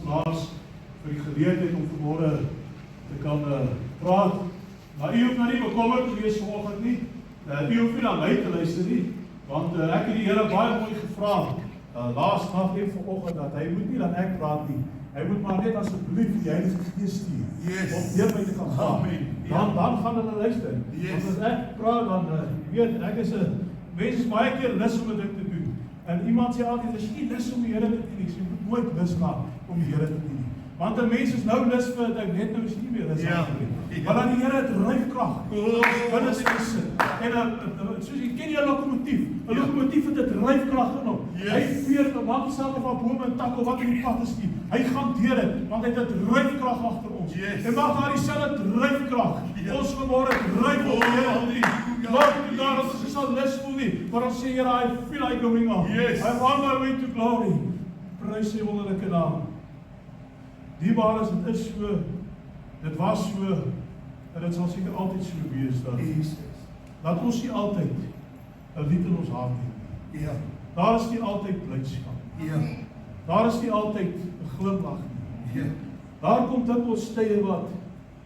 laas vir die geleentheid om vanmôre te kan praat. Maar u hoef nou nie bekommerd te wees vanoggend nie. U hoef nie na my te luister nie, want ek het die Here baie mooi gevra laas nag en vanoggend dat hy moet nie dat ek praat nie. Hy moet maar net asseblief die Heilige Gees stuur om deur my te kan gaan. Dan gaan hulle luister. Want as ek praat dan weet ek is 'n mens is baie keer lus om dit te doen. En iemand sê altyd as jy lus om die Here te dien, jy moet nooit lus gehad om die Here te dien. Want 'n mens is nou lus vir dit net nou is nie meer lus aan nie. Maar dan die Here het dryfkrag. Binne sy gesin. En soos jy ken jy 'n lokomotief. 'n Lokomotief het 'n dryfkrag in hom. Hy veer te maak self van bome en takke wat in die pad is nie. Hy gaan deur dit want hy het 'n dryfkrag agter ons. En mag daar dieselfde dryfkrag ons vanmôre dryf op die Lord, daar is ons sal lus voel nie, maar ons sê Here, I feel like going on. I'm on my way to glory. Prys sy wonderlike naam. Diebaar is, dit is so, dit was so, en dit sal seker altyd so wees, dat ons nie altyd 'n lied in ons hart het nie. Daar is nie altyd blydskap. Daar is nie altyd 'n glimlag nie. Daar kom dikwels tye wat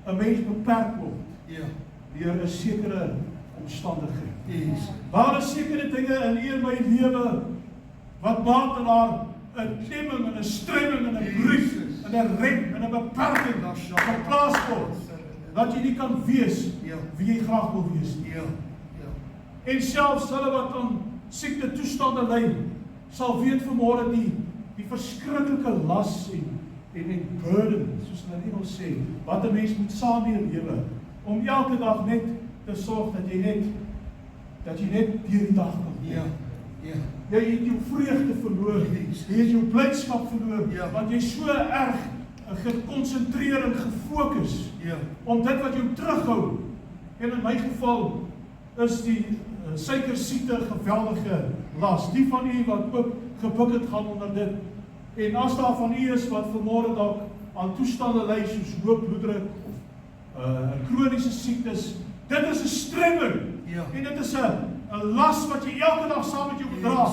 'n mens beperk word deur 'n sekere omstandigheid. Daar is sekere dinge in my lewe wat maak dat daar 'n klemming en 'n stremming en 'n brief en 'n rem en 'n beperking geplaas word, dat jy nie kan wees wie jy graag wil wees nie. En selfs hulle wat aan siekte toestande ly, sal weet vanmôre die verskriklike las en burden, soos hulle in Engels sê, wat 'n mens moet saam mee lewe, om elke dag net te sorg dat jy net deur die dag kan kom. Jy het jou vreugde verloor, jy het jou blydskap verloor, want jy so erg gekonsentreer en gefokus om dit wat jou terughou. En in my geval is die suikersiekte geweldige las. Die van u wat ook gebuk het gaan onder dit. En as daar van u is wat vanmôre dalk aan toestande ly soos hoë bloeddruk of kroniese siektes, dit is 'n stremming. En dit is 'n las wat jy elke dag saam met jou dra.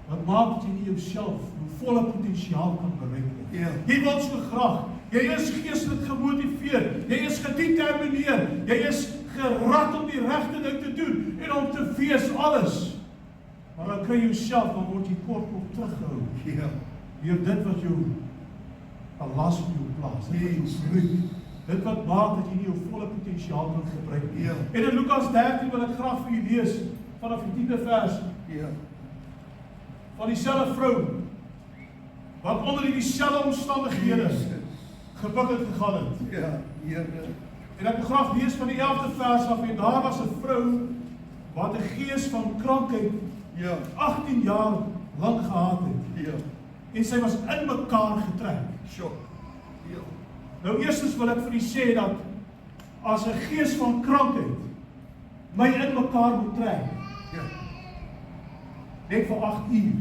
Wat maak dat jy nie jouself jou volle potensiaal kan bereik nie. Jy wil so graag. Jy is geestelik gemotiveer. Jy is gedetermineer. Jy is gerad om die regte ding te doen en om te wees alles. Maar dan kry jy jouself, dan word jy kort op teruggehou. Deur dit wat jou 'n las op jou plaas. Dit wat maak dat jy nie jou volle potensiaal kan gebruik nie. En in Lukas 13 wil ek graag vir u lees vanaf die 10de vers. Van dieselfde vrou wat onder dieselfde omstandighede gebuk het gegaan het. En ek wil graag lees van die 11de vers af, en daar was 'n vrou wat 'n gees van krankheid 18 jaar lank gehad het. En sy was in mekaar getrek. Nou eerstens wil ek vir u sê dat as 'n gees van krankheid my in mekaar moet trek, net vir 8 uur,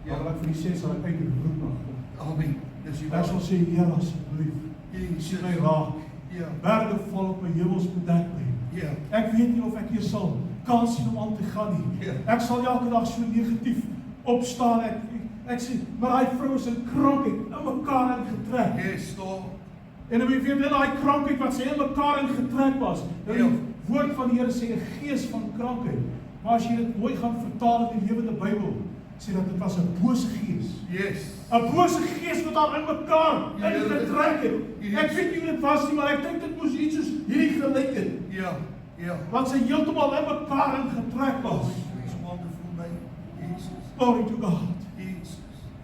dan wil ek vir u sê, sal ek uitroep na God. Amen. Ek sal sê, Here, asseblief, sien my raak. Berge val op my hemels bedek my. Ek weet nie of ek hier sal kans sien om aan te gaan nie. Ek sal elke dag so negatief opstaan. Ek sê, maar die vrou is in krankheid in mekaar ingetrek. En dan weet jy daai krankheid wat sy in mekaar ingetrek was. Nou die woord van die Here sê 'n gees van krankheid. Maar as jy dit mooi gaan vertaal in die Lewende Bybel, sê dat dit was 'n bose gees. 'n bose gees wat daar in mekaar ingetrek het. Ek weet nie hoe dit was nie, maar ek dink dit moes iets soos hierdie gelyk het. Want sy heeltemal in mekaar ingetrek was. Glory to God.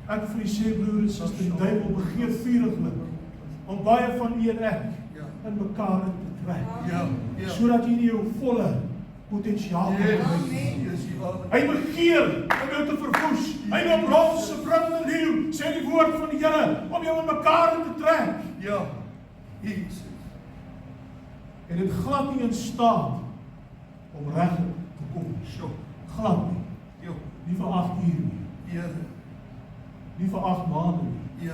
Ek vir u sê, broer en suster, die duiwel begeer vuriglik om baie van u en ek in mekaar in te trek. Sodat jy nie jou volle potensiaal kan bereik. Hy begeer om jou te verwoes. Hy wil brons se brandende leeu, sê die woord van die Here, om jou in mekaar in te trek. En dit glad nie in staat om reg te kom. Glad nie. Nie vir 8 uur nie. Nie vir 8 maande nie.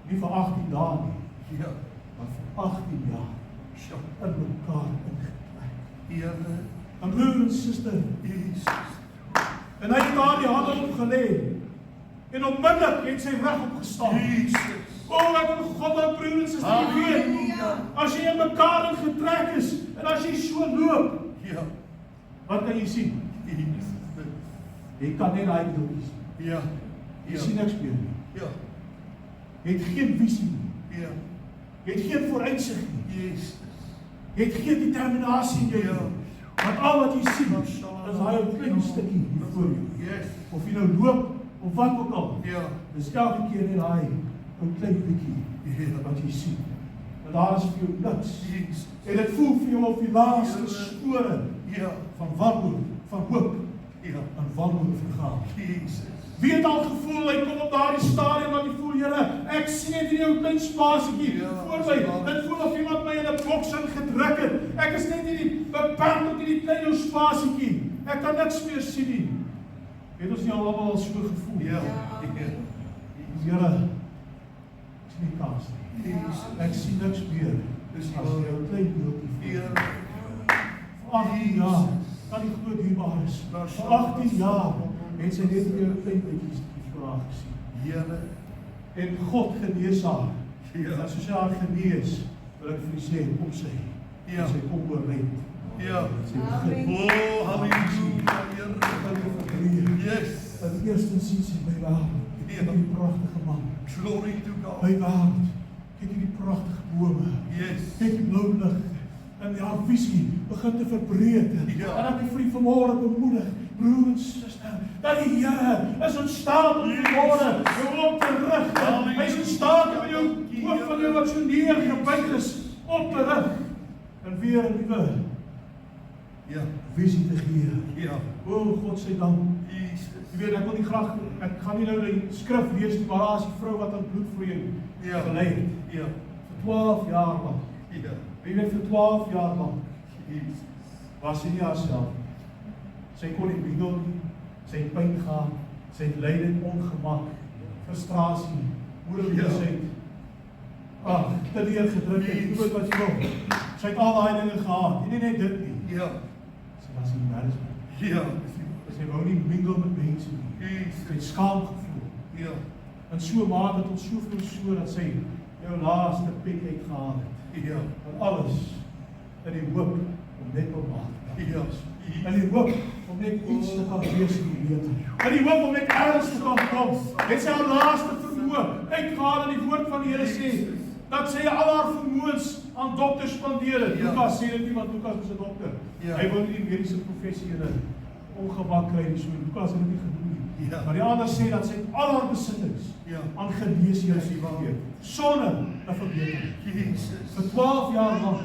Nie vir 18 dae nie. Maar vir 18 jaar in mekaar ingetrek. En broer en suster, en hy het daar die hande opgelê. En onmiddellik het sy reg opgestaan. Ek wil God aan broer en suster weet, as jy in mekaar getrek is, en as jy so loop, wat kan jy sien? Jy kan net daai doeltjies. Jy sien niks meer nie. Jy het geen visie nie. Jy het geen vooruitsig nie. Jy het geen determinasie in jou. Want al wat jy sien, is daai klein stukkie voor jou. Of jy nou loop, of wat ook al. Dis elke keer net daai klein bietjie wat jy sien. En daar is vir jou niks. En dit voel vir jou op die laaste spore van wanhoop, van hoop en wanhoop vergaan. Wie het al gevoel, hy kom op daardie stadium wat jy voel, Here, ek sien net hierdie ou klein spasietjie voor my. Dit voel of iemand my in 'n boks ingedruk het. Ek is net hierdie beperk tot hierdie klein ou spasietjie. Ek kan niks meer sien nie. Het ons nie al so gevoel? Here, ek sien nie kans nie. Ek sien niks meer. Dis as jou klein deeltjie. Vir 18 jaar, kan die groot dierbaar is. Vir 18 jaar het sy net weer 'n klein bietjie vir haar gesien. En God genees haar. En soos hy haar genees, wil ek vir u sê, kom sy. Sy kom oorleef. Sy begin. Yes. En eerste sien sy my wêreld. Kyk die pragtige man. Glory to God. My wêreld. Kyk die pragtige bome. Kyk die blou lig. En haar visie begin te verbreek. En ek wil vir u vanmôre bemoedig, broer en suster, dat die Here is in staat om vanmôre jou op te rig. Hy is in staat om jou hoof van jou wat so neergebuig is op te rig. En weer 'n nuwe visie te gee. O, God se dank. Jy weet, ek wil nie graag, ek gaan nie nou die skrif lees nie, maar daar is die vrou wat aan bloedvloeiing gelei het. Vir 12 jaar lang. Jy weet, vir 12 jaar lang was sy nie haarself. Sy kon nie bidel nie, sy het pyn gehad, sy het lyding, ongemak, frustrasie, moedeloosheid, teleurgedruk, jy weet wat jy wil. Sy het al daai dinge gehad, nie net dit nie. Sy was embarrassment. Sy wou nie mingle met mense nie. Sy het skaam gevoel. En so mate tot soveel so dat sy jou laaste pek uitgehaal het. En alles in die hoop om net op maat. In die hoop om net iets te kan wees in die lewe. In die hoop om net ergens te kan kom. Het sy haar laaste vermoë uitgehaal in die woord van die Here sê, dat sy al haar vermoëns aan dokters spandeer het. Lukas sê dit nie, want Lukas was 'n dokter. Hy wou nie die mediese professie in 'n ongemak kry nie, so Lukas het dit nie gedoen nie. Maar die ander sê dat sy al haar besittings aan geneesheer gegee, sonder 'n verbetering. Vir 12 jaar lang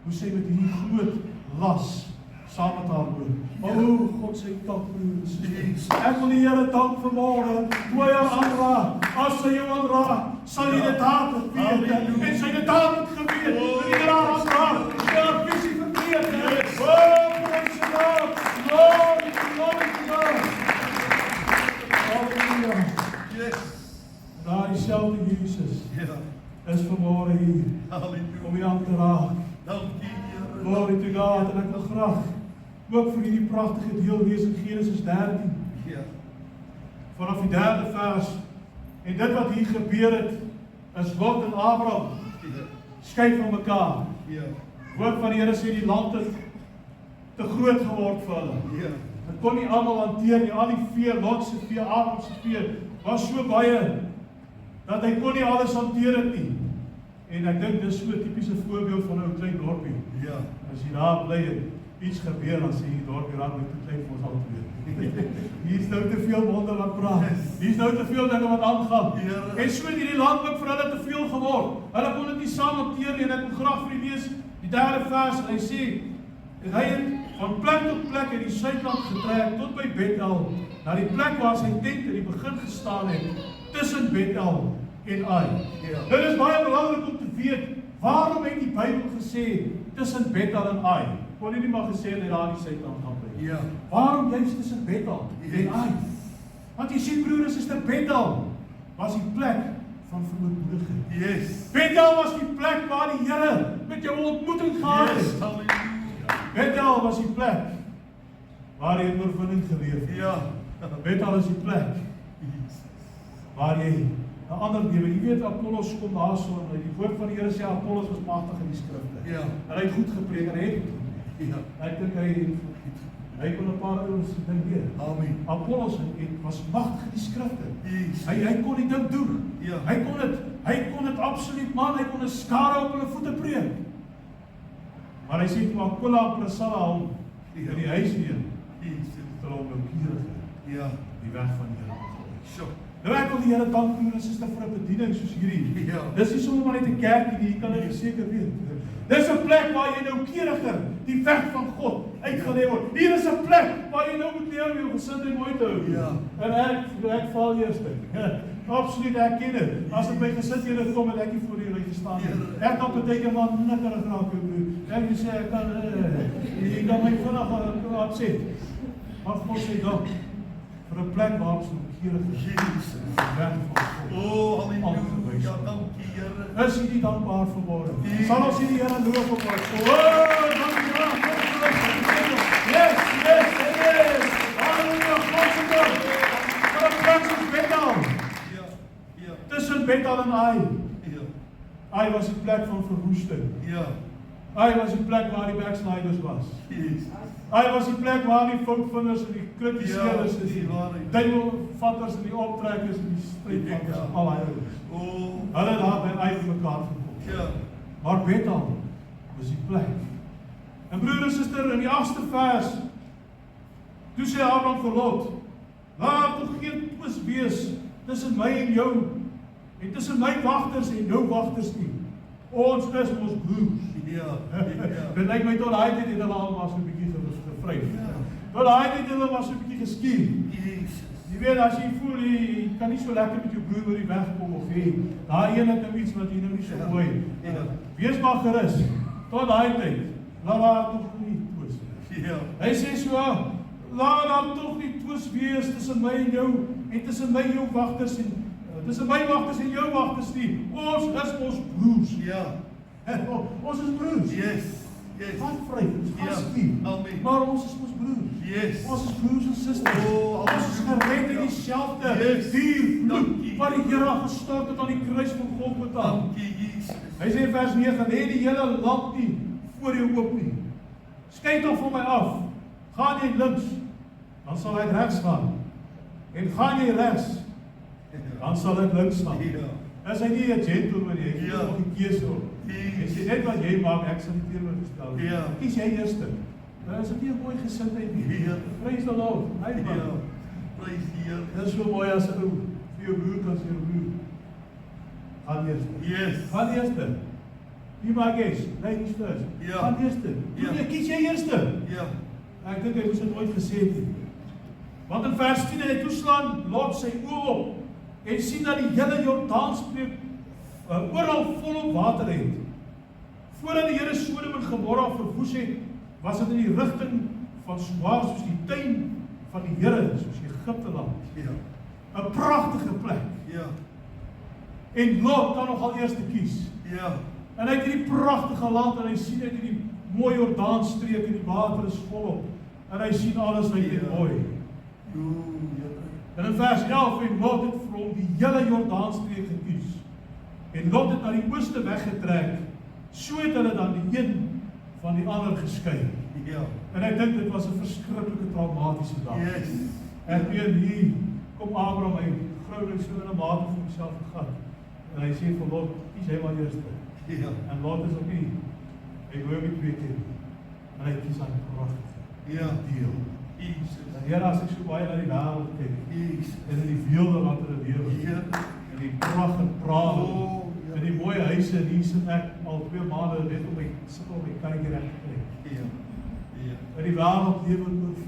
moes sy met hierdie groot las saam met haar loop. O, God se dank, broer en suster. Ek wil die Here dank vanmôre, toe hy haar aanraak. As sy jou aanraak, sal jy dit dadelik weet. En sy dit dadelik geweet. Toe die Here haar aanraak, sy haar visie verbreek. O, God se dank. Glory to God. Halleluja. Daar dieselfde Jesus is vanmôre hier om jou aan te raak. Glory to God. En ek wil graag ook vir hierdie pragtige deel lees in Genesis 13. Vanaf die 3de vers. En dit wat hier gebeur het, is Lot en Abraham skei van mekaar. Woord van die Here sê die land het te groot geword vir hulle. Dit kon nie almal hanteer nie. Al die vee, Lot se vee, Abraham se vee, was so baie dat hy kon nie alles hanteer het nie. En ek dink dis so 'n tipiese voorbeeld van 'n klein dorpie. As jy daar bly en iets gebeur, dan sê die dorpie raak net te klein vir ons al twee. Hier is nou te veel wonder wat praat. Hier is nou te veel dinge wat aangaan. En so het hierdie land ook vir hulle te veel geword. Hulle kon dit nie saam hanteer nie. En ek wil graag vir julle lees die 3de vers. En hy sê, hy het van plek tot plek in die suidkant getrek tot by Bethel, na die plek waar sy tent in die begin gestaan het, tussen Bethel en Ai. Dit is baie belangrik om te weet, waarom het die Bybel gesê tussen Bethel en Ai? Kon nie maar gesê dat daar die suidkant gaan bly. Waarom juist tussen Bethel en Ai? Want jy sien, broer en suster, Bethel was die plek van verootmoediging. Bethel was die plek waar die Here met jou ontmoeting gehad het. Bethel was die plek waar jy in oorwinning geleef het. Bethel is die plek waar jy 'n ander lewe, jy weet Apollos kom daar so, en die woord van die Here sê Apollos was magtig in die skrifte. Ja. En hy het goed gepreek en hy het goed gepreek. Ja. Ek dink hy kon 'n paar ouens ding leer. Amen. Apollos was magtig in die skrifte. Yes. Hy kon die ding doen. Ja. Hy kon dit absoluut, man, hy kon 'n skare op hulle voete preek. Maar hy sê toe Aquila en Priscilla hom in die huis neem, het hulle hom noukeurig Ja. die weg van die Here afgewys. Sjoe. Nou ek wil die Here dank broer en suster vir 'n bediening soos hierdie. Ja. Dis nie sommer maar net 'n kerkie nie, jy kan dit verseker weet. Dis 'n plek waar jy noukeuriger die weg van God uitgeleef word. Hier is 'n plek waar jy nou moet leer om jou gesindheid mooi te hou. Ja. En ek val eers ding. Absoluut erken dit. As dit by gesindhede kom en ek nie voor julle gestaan het. Ek kan partykeer maar nikkerig raak broer. Ek sê ek kan jy kan my vinnig opset. Maar God sê dank vir 'n plek waar ons noukeuriger Jesus. weg van God. Oh, halleluja. Dankie, Here. Is jy dankbaar vir môre? Yes. Sal ons hierdie Here loof op ons. Yes. Halleluja, God se dank. Vir 'n plek soos Bethel. Ja. Tussen Bethel en Ai. Ja. Ai was 'n plek van verwoesting. Ja. Ai was 'n plek waar die backsliders was. Jesus. Ai was die plek waar die foutvinders en die kritiseerders is. die waarheid. Duiwelvatters en die optrekkers en die strydvatters, al daai ouens. Oh. Hulle daar by Ai mekaar gekom. Ja. Maar Bethel was die plek. En broer en suster, in die 8ste vers, toe sê Abraham vir Lot, laat tog geen twis wees tussen my en jou, en tussen my wagters en jou wagters nie. Ons is ons broers. Ja. Dit lyk my tot daai tyd het hulle almal so 'n bietjie gevry. Ja. Tot daai tyd het hulle was so 'n bietjie geskiel. Jesus. Jy weet, as jy voel jy kan nie so lekker met jou broer oor die weg kom of daai een het nou iets wat jy nou nie so mooi. Wees maar gerus. Tot daai tyd, laat daar tog nie twis wees. Ja. Hy sê so, laat daar tog nie twis wees tussen my en jou en tussen my en jou wagters en tussen my wagters en jou wagters nie. Ons is ons broers. Ja. Ons is broers. Yes. Van vreugde, van Ja. skien. Amen. Maar ons is ons broers. Yes. Ons is broers en susters. Oh, Ons is gered in dieselfde Yes. dierbloed Dankie. wat die Here gestort het aan die kruis van Golgotha. Dankie, Jesus. Hy sê in vers 9, lê die hele land nie voor jou oop nie. Skyn tog van my af. Gaan jy links, dan sal ek regs gaan. En gaan jy regs, dan sal ek links gaan. Ja. Is hy nie 'n gentleman nie? Hy gee Ja. nog 'n keuse op. Hy sê net wat jy maak, ek sal nie teenoorgestel nie. Ja. Kies jy eerste. Nou is dit nie 'n mooi gesindheid nie. Ja. Praise the Lord. Hy Ja. man. Praise die Here. Dit is so mooi as 'n ou vir jou broer kan sê, broer. Gaan eerste. Yes. Gaan eerste. Wie maak jy? Ladies first. Ja. Gaan eerste. Ja. Nee, kies jy eerste. Ja. Ek dink hy moes dit ooit gesê het. Want in vers 10 hy toeslaan Lot sy oë op en sien dat die hele Jordaansbreek oral volop water het. Voordat die Here Sodom en Gomorra verwoes het, was dit in die rigting van swaar soos die tuin van die Here, soos Egipte land. Ja. 'n Pragtige plek. Ja. En Lot kan nogal eers kies. Ja. En hy het hierdie pragtige land en hy sien uit hierdie mooi Jordaanstreek en die water is volop. En hy sien alles uit dit mooi. En in vers 11 en Lot het vir hom die hele Jordaanstreek gekies. En Lot het na die ooste weggetrek, so het hulle dan die een van die ander geskei. Ja. En ek dink dit was 'n verskriklike traumatiese dag. Yes. En hier kom Abraham, hy groulik so in 'n mate vir homself gegaan. En hy sê vir Lot, kies hy maar eerste. Ja. En Lot is op die, hy wou nie twee keer nie. En hy kies aan pragtig. Ja. Deel. Jesus. En Here, as ek so baie na die wêreld kyk, Jesus. en in die weelde wat hulle lewe, Ja. en die pragt en praal, Oh, ja. en die mooi huise, en hier sit ek al 2 maande net op my, sit op my kyk reg gekry. Ja. Ja. In die wêreld lewe oorvloed.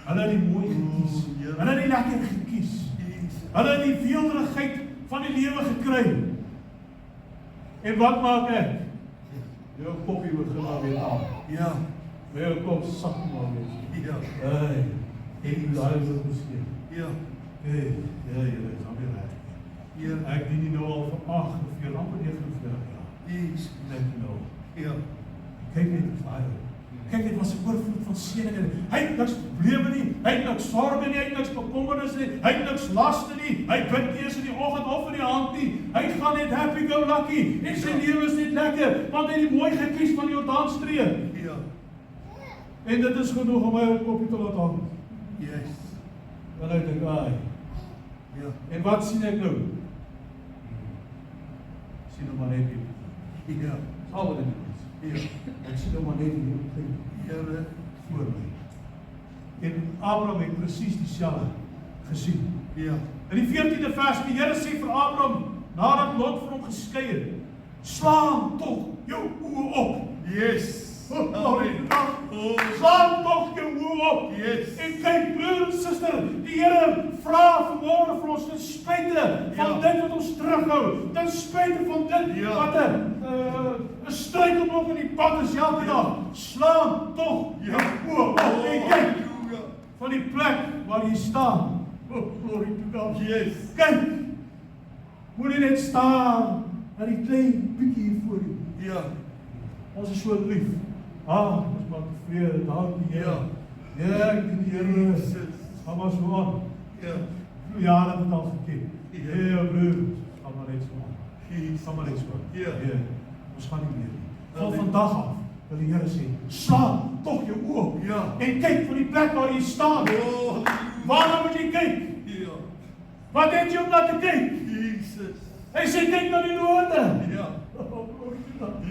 Hulle het die mooi gekies. ja. Hulle het die lekker gekies. Jesus. Hulle het die weelderigheid van die lewe gekry. En wat maak ek? Jou koppie begin maar weer aan. Ja. Jou kop sak maar weer. Ja. Hey, ek daai wil gesien. Ja. Hey, ja, jy is dan weer reg. Ja. Ek dien nie nou al vir 8 of 4 amper 49 jaar. Jesus. Net nou. Ja. Kyk net hoe daai. Kyk net wat se oorvloed van seëning nie. Hy het niks probleme nie. Hy het niks sorge nie. Hy het niks bekommernis nie. Hy het niks laste nie. Hy bid nie eens in die oggend of in die aand nie. Hy gaan net happy go lucky. En sy lewe is net lekker, want hy het die mooi gekies van die Jordaanstreek. Ja. En dit is genoeg om my op kopie te laat hang. Yes. En hy dink, ai. Ja. En wat sien ek nou? Sien nou maar net hier. Ja. Al wat ek is. Ja. Ek sien nou maar net hier Here. voor my. En Abraham het presies dieselfde gesien. Ja. In die 14de vers, die Here sê vir Abraham, nadat Lot vir hom geskei het, slaan tog jou oë op. Yes. Amen. Oh. Slaan tog jou oë op. Yes. En kyk, broer en suster, die Here vra vanmôre vir ons ten spyte van dit wat ons terughou, ten spyte van dit wat 'n struikelblok in die pad is elke dag. Slaan tog jou oë op en kyk van die plek waar jy staan. Oh, glory to God. Yes. Kyk, moet jy net staan na die klein bietjie hier voor jou. Ja. Ons is so lief. Ons maak tevrede, dank die Here. Ja, ek dien die Here. Gaan maar so aan. Ja. Hoeveel jare het het al geken? Ja. Broer, gaan maar net so aan. Gaan maar net so aan. Ja. Ons gaan nie meer nie. Van vandag af wil die Here sê, slaan tog jou oë op. Ja. En kyk van die plek waar jy staan. Oh. Waarna moet jy kyk? Ja. Wat het jy om na te kyk? Jesus. Hy sê, kyk na die noorde. Ja.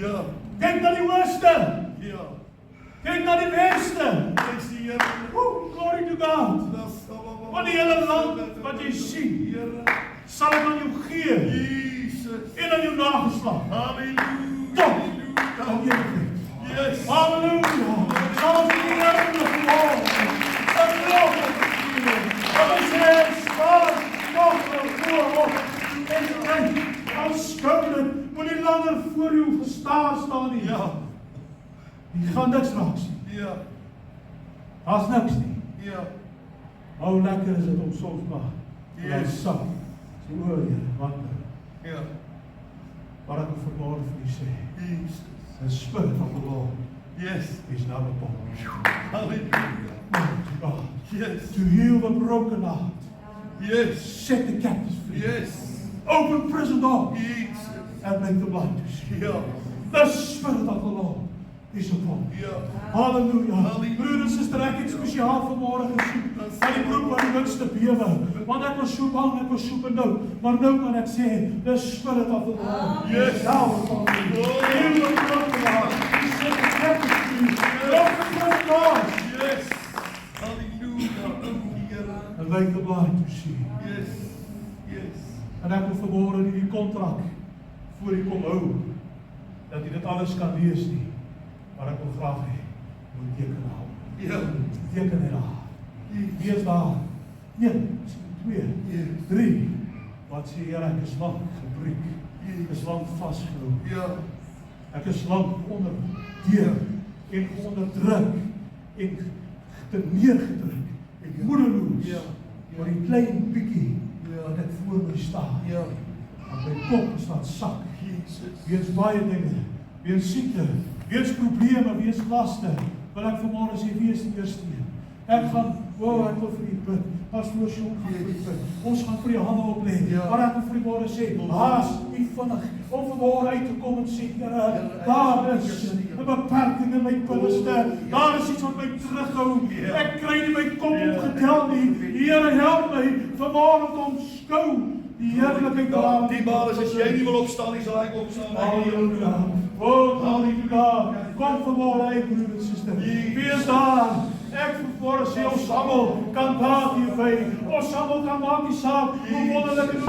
Ja. Kyk na die ooste. Ja. Kyk na die weste. Prys die Here. Glory to God. Want die hele land wat jy sien, sal ek aan jou gee. Jesus. En aan jou nageslag. Halleluja. Kom jy kyk. Yes. Halleluja. Sal ons die Here in die verhoor. En geloof het die wat hy sê, staan nog voor op. En kyk, aanskou dit, moet nie langer voor jou gestaar staan nie. Ja. Jy gaan niks raak sien. Ja. Daar's niks nie. Ja. Hoe lekker is dit om soms maar Yes. sak. Sê, o Here, wat nou? Ja. Wat ek vanmôre vir u sê. Jesus. The Spirit of the Lord Yes. is now upon me. Hallelujah. God, Yes. to heal the broken heart, Yes. set the captives free, Yes. open prison doors, Jesus. and make the blind to see. Ja. The Spirit of the Lord is upon me. Ja. Halleluja. Halleluja. Broer en suster, ek het spesiaal vanmôre gesien aan die broek waar die minste bewe, want ek was so bang, ek was so benoud, maar nou kan ek sê, the Spirit of the Lord Yes. is now upon me. Oh. Heal the broken heart, set the captives free, open prison doors, Yes. Hallelujah. Dank die Here. and make the blind to see. Yes. Yes. En ek wil vanmôre nie die kontrak voor u kom hou, dat u dit alles kan lees nie, maar ek wil graag hê, moet teken hou. Ja. Teken het daar. Wie is daar? 1, 2, Yes. 3. Wat sê Here, ek is lank gebreek. Ek is lank vasgehou. Ja. Ek is lank onderdeur en onderdruk en neergedruk. Ek moedeloos Ja. oor die klein bietjie Ja. wat ek voor my staan. Ja. Want my kop staan sak. Jesus. Weens baie dinge, weens siekte, weens probleme, weens laste, wil ek vanmôre sê, wie is die eerste een? Ek gaan, ek wil vir u bid, as voorsien gaan vir u bid, ons gaan vir u hande oplê, Ja. maar ek wil vir u môre sê, haas u vinnig, om vanmôre uit te kom en sê, Here, daar is 'n beperking in my binneste, daar is iets wat my terughou, Ja. ek kry nie my kop opgetel nie, Here, help my, vanmôre te omskou, die heerlikheid daarvan. Die bal is as jy nie wil opstaan nie, sal ek opstaan. Halleluja. Oh, halleluja. Kom vanmôre uit, broer en suster. Wees daar. Ek vanmôre sê ons almal kan daar hierby. Ons almal kan maak die saak hoe wonderlik dit is.